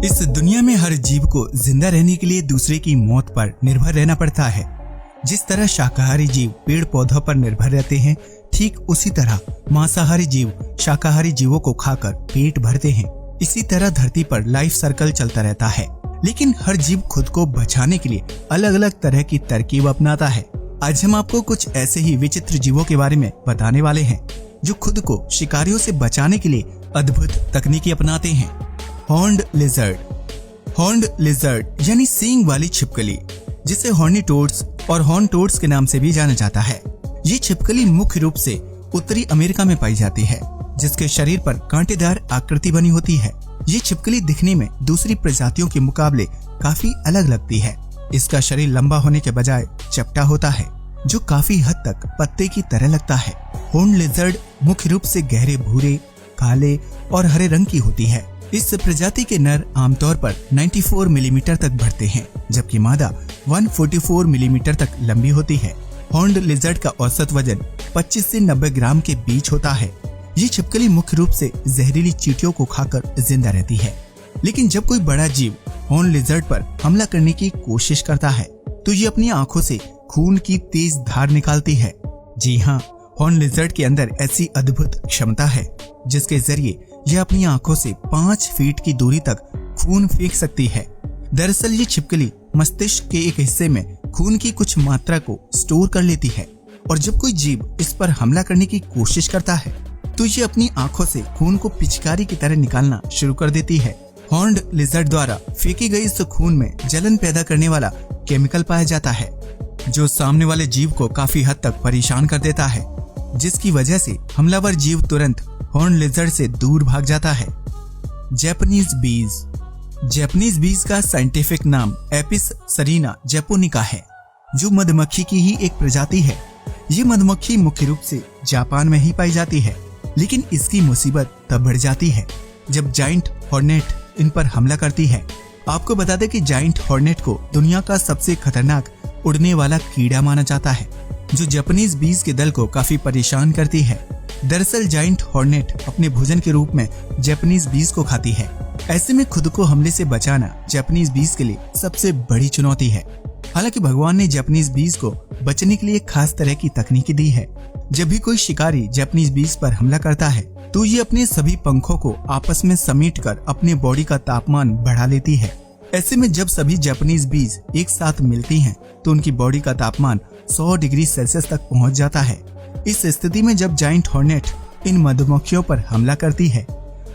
इस दुनिया में हर जीव को जिंदा रहने के लिए दूसरे की मौत पर निर्भर रहना पड़ता है। जिस तरह शाकाहारी जीव पेड़ पौधों पर निर्भर रहते हैं, ठीक उसी तरह मांसाहारी जीव शाकाहारी जीवों को खाकर पेट भरते हैं। इसी तरह धरती पर लाइफ सर्कल चलता रहता है, लेकिन हर जीव खुद को बचाने के लिए अलग अलग तरह की तरकीब अपनाता है। आज हम आपको कुछ ऐसे ही विचित्र जीवों के बारे में बताने वाले हैं जो खुद को शिकारियों से बचाने के लिए अद्भुत तकनीकी अपनाते हैं। हॉर्न्ड लिजर्ड यानी सींग वाली छिपकली, जिसे हॉर्नी टोड्स और हॉर्न टोड्स के नाम से भी जाना जाता है। ये छिपकली मुख्य रूप से उत्तरी अमेरिका में पाई जाती है, जिसके शरीर पर कांटेदार आकृति बनी होती है। ये छिपकली दिखने में दूसरी प्रजातियों के मुकाबले काफी अलग लगती है। इसका शरीर लंबा होने के बजाय चपटा होता है, जो काफी हद तक पत्ते की तरह लगता है। हॉर्न लिजर्ड मुख्य रूप से गहरे भूरे, काले और हरे रंग की होती है। इस प्रजाति के नर आमतौर पर 94 मिलीमीटर तक बढ़ते हैं, जबकि मादा 144 मिलीमीटर तक लंबी होती है। हॉर्न्ड लिजर्ड का औसत वजन 25 से 90 ग्राम के बीच होता है। ये छिपकली मुख्य रूप से जहरीली चींटियों को खाकर जिंदा रहती है, लेकिन जब कोई बड़ा जीव हॉर्न लिजर्ड पर हमला करने की कोशिश करता है तो ये अपनी आंखों से खून की तेज धार निकालती है। जी हाँ, हॉर्न लिजर्ड के अंदर ऐसी अद्भुत क्षमता है जिसके जरिए यह अपनी आंखों से 5 फीट की दूरी तक खून फेंक सकती है। दरअसल ये छिपकली मस्तिष्क के एक हिस्से में खून की कुछ मात्रा को स्टोर कर लेती है, और जब कोई जीव इस पर हमला करने की कोशिश करता है तो ये अपनी आंखों से खून को पिचकारी की तरह निकालना शुरू कर देती है। हॉर्न्ड लिजर्ड द्वारा फेंकी गई इस खून में जलन पैदा करने वाला केमिकल पाया जाता है, जो सामने वाले जीव को काफी हद तक परेशान कर देता है, जिसकी वजह से हमलावर जीव तुरंत हॉर्न लिजर्ड से दूर भाग जाता है। जैपनीज बीज का साइंटिफिक नाम एपिस सरीना जैपोनिका है, जो मधुमक्खी की ही एक प्रजाति है। ये मधुमक्खी मुख्य रूप से जापान में ही पाई जाती है, लेकिन इसकी मुसीबत तब बढ़ जाती है जब जाइंट हॉर्नेट इन पर हमला करती है। आपको बता दें कि जाइंट हॉर्नेट को दुनिया का सबसे खतरनाक उड़ने वाला कीड़ा माना जाता है, जो जापानीज बीज के दल को काफी परेशान करती है। दरअसल जाइंट हॉर्नेट अपने भोजन के रूप में जापानीज बीज को खाती है। ऐसे में खुद को हमले से बचाना जापानीज बीज के लिए सबसे बड़ी चुनौती है। हालांकि भगवान ने जापानीज बीज को बचने के लिए खास तरह की तकनीकी दी है। जब भी कोई शिकारी जापानीज बीज पर हमला करता है तो ये अपने सभी पंखों को आपस में समेटकर अपने बॉडी का तापमान बढ़ा लेती है। ऐसे में जब सभी जापानीज बीज एक साथ मिलती हैं तो उनकी बॉडी का तापमान 100 डिग्री सेल्सियस तक पहुंच जाता है। इस स्थिति में जब जाइंट हॉर्नेट इन मधुमक्खियों पर हमला करती है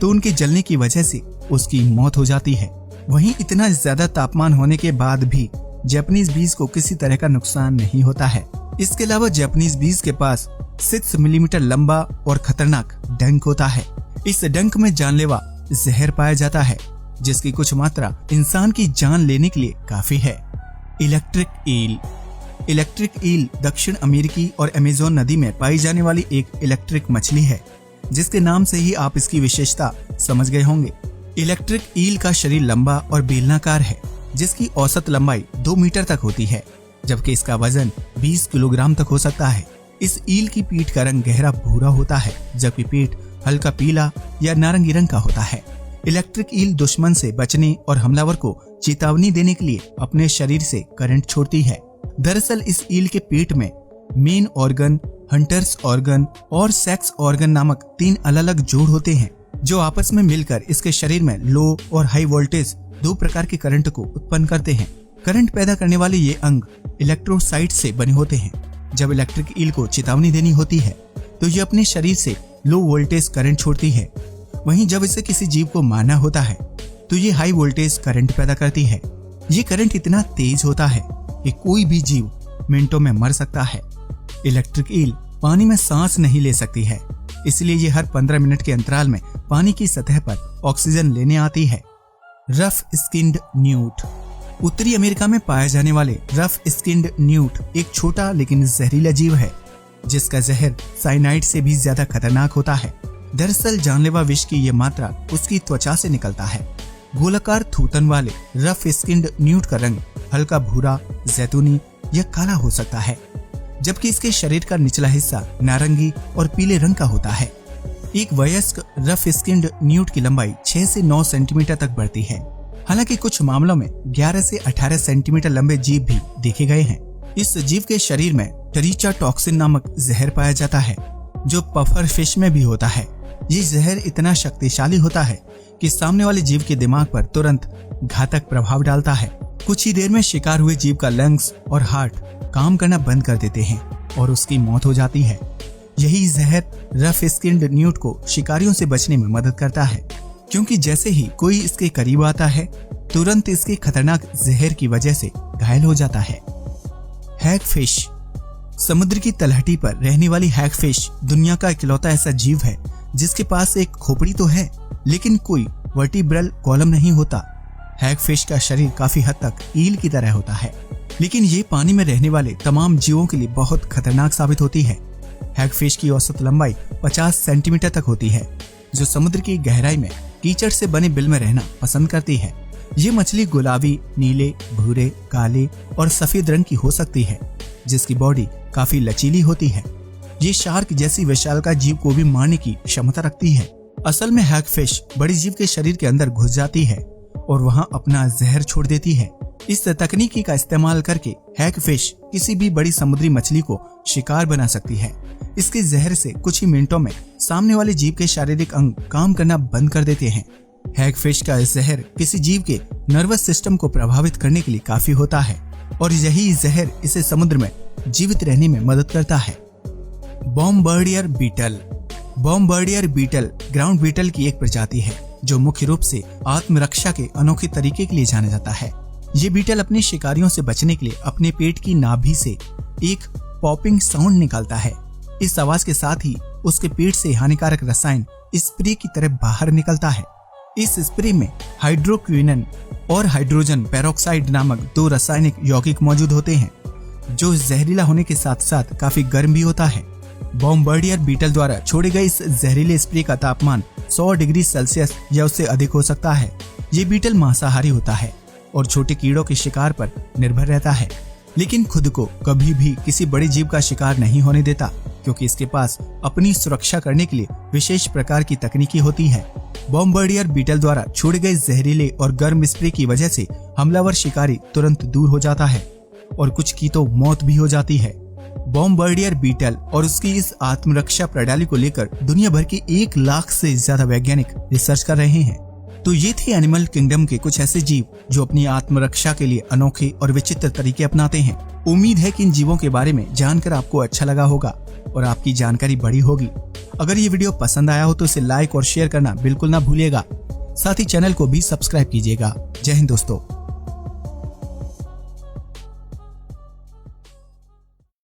तो उनके जलने की वजह से उसकी मौत हो जाती है। वहीं इतना ज्यादा तापमान होने के बाद भी जापानीज बीज को किसी तरह का नुकसान नहीं होता है। इसके अलावा जापानीज बीज के पास 6 मिलीमीटर लंबा और खतरनाक डंक होता है। इस डंक में जानलेवा जहर पाया जाता है, जिसकी कुछ मात्रा इंसान की जान लेने के लिए काफी है। इलेक्ट्रिक ईल दक्षिण अमेरिकी और अमेज़न नदी में पाई जाने वाली एक इलेक्ट्रिक मछली है, जिसके नाम से ही आप इसकी विशेषता समझ गए होंगे। इलेक्ट्रिक ईल का शरीर लंबा और बेलनाकार है, जिसकी औसत लंबाई 2 मीटर तक होती है, जबकि इसका वजन 20 किलोग्राम तक हो सकता है। इस ईल की पीठ का रंग गहरा भूरा होता है, जबकि पेट हल्का पीला या नारंगी रंग का होता है। इलेक्ट्रिक ईल दुश्मन से बचने और हमलावर को चेतावनी देने के लिए अपने शरीर से करंट छोड़ती है। दरअसल इस ईल के पेट में मेन ऑर्गन, हंटर्स ऑर्गन और सेक्स ऑर्गन नामक 3 अलग अलग जोड़ होते हैं, जो आपस में मिलकर इसके शरीर में लो और हाई वोल्टेज 2 प्रकार के करंट को उत्पन्न करते हैं। करंट पैदा करने वाले ये अंग इलेक्ट्रोसाइट से बने होते हैं। जब इलेक्ट्रिक ईल को चेतावनी देनी होती है तो ये अपने शरीर से लो वोल्टेज करंट छोड़ती है। वहीं जब इसे किसी जीव को मारना होता है तो ये हाई वोल्टेज करंट पैदा करती है। ये करंट इतना तेज होता है कि कोई भी जीव मिनटों में मर सकता है। इलेक्ट्रिक ईल पानी में सांस नहीं ले सकती है, इसलिए ये हर 15 मिनट के अंतराल में पानी की सतह पर ऑक्सीजन लेने आती है। Rough skinned newt. उत्तरी अमेरिका में पाए जाने वाले रफ स्किन्ड न्यूट एक छोटा लेकिन जहरीला जीव है, जिसका जहर साइनाइड से भी ज्यादा खतरनाक होता है। दरअसल जानलेवा विष की ये मात्रा उसकी त्वचा से निकलता है। गोलाकार थूथन वाले रफ स्किन्ड न्यूट का रंग हल्का भूरा, जैतूनी या काला हो सकता है, जबकि इसके शरीर का निचला हिस्सा नारंगी और पीले रंग का होता है। एक वयस्क रफ स्किन्ड न्यूट की लंबाई 6 से 9 सेंटीमीटर तक बढ़ती है। हालांकि कुछ मामलों में 11 से 18 सेंटीमीटर लंबे जीव भी देखे गए हैं। इस जीव के शरीर में टेरिचाटॉक्सिन नामक जहर पाया जाता है जो पफर फिश में भी होता है। ये जहर इतना शक्तिशाली होता है कि सामने वाले जीव के दिमाग पर तुरंत घातक प्रभाव डालता है। कुछ ही देर में शिकार हुए जीव का लंग्स और हार्ट काम करना बंद कर देते हैं और उसकी मौत हो जाती है। यही जहर रफ स्किन्ड न्यूट को शिकारियों से बचने में मदद करता है, क्योंकि जैसे ही कोई इसके करीब आता है तुरंत इसके खतरनाक जहर की वजह से घायल हो जाता है। हैगफिश। समुद्र की तलहटी पर रहने वाली हैगफिश दुनिया का इकलौता ऐसा जीव है जिसके पास एक खोपड़ी तो है लेकिन कोई वर्टिब्रल कॉलम नहीं होता। हैगफिश का शरीर काफी हद तक ईल की तरह होता है, लेकिन ये पानी में रहने वाले तमाम जीवों के लिए बहुत खतरनाक साबित होती है। हैगफिश की औसत लंबाई 50 सेंटीमीटर तक होती है, जो समुद्र की गहराई में कीचड़ से बने बिल में रहना पसंद करती है। ये मछली गुलाबी, नीले, भूरे, काले और सफेद रंग की हो सकती है, जिसकी बॉडी काफी लचीली होती है। ये शार्क जैसी विशालकाय जीव को भी मारने की क्षमता रखती है। असल में हैगफिश बड़े जीव के शरीर के अंदर घुस जाती है और वहां अपना जहर छोड़ देती है। इस तकनीकी का इस्तेमाल करके हैगफिश किसी भी बड़ी समुद्री मछली को शिकार बना सकती है। इसके जहर से कुछ ही मिनटों में सामने वाले जीव के शारीरिक अंग काम करना बंद कर देते हैं। हैगफिश का जहर किसी जीव के नर्वस सिस्टम को प्रभावित करने के लिए काफी होता है और यही जहर इसे समुद्र में जीवित रहने में मदद करता है। Bombardier beetle. Bombardier beetle ground beetle की एक प्रजाति है जो मुख्य रूप से आत्मरक्षा के अनोखे तरीके के लिए जाना जाता है। ये बीटल अपने शिकारियों से बचने के लिए अपने पेट की नाभि से एक पॉपिंग साउंड निकालता है। इस आवाज के साथ ही उसके पेट से हानिकारक रसायन स्प्रे की तरह बाहर निकलता है। इस स्प्रे में हाइड्रोक्विनन और हाइड्रोजन पेरोक्साइड नामक 2 रासायनिक यौगिक मौजूद होते हैं, जो जहरीला होने के साथ साथ काफी गर्म भी होता है। बॉम्बार्डियर बीटल द्वारा छोड़े गए इस जहरीले स्प्रे का तापमान 100 डिग्री सेल्सियस या उससे अधिक हो सकता है। ये बीटल मांसाहारी होता है और छोटे कीड़ों के शिकार पर निर्भर रहता है, लेकिन खुद को कभी भी किसी बड़े जीव का शिकार नहीं होने देता, क्योंकि इसके पास अपनी सुरक्षा करने के लिए विशेष प्रकार की तकनीकी होती है। बॉम्बार्डियर बीटल द्वारा छोड़े गए जहरीले और गर्म स्प्रे की वजह से हमलावर शिकारी तुरंत दूर हो जाता है और कुछ की तो मौत भी हो जाती है। बॉम्बार्डियर बीटल और उसकी इस आत्मरक्षा प्रणाली को लेकर दुनिया भर के 1 लाख से ज्यादा वैज्ञानिक रिसर्च कर रहे हैं। तो ये थे एनिमल किंगडम के कुछ ऐसे जीव जो अपनी आत्मरक्षा के लिए अनोखे और विचित्र तरीके अपनाते हैं। उम्मीद है कि इन जीवों के बारे में जानकर आपको अच्छा लगा होगा और आपकी जानकारी बड़ी होगी। अगर ये वीडियो पसंद आया हो तो इसे लाइक और शेयर करना बिल्कुल ना भूलिएगा। साथ ही चैनल को भी सब्सक्राइब कीजिएगा। जय हिंद दोस्तों।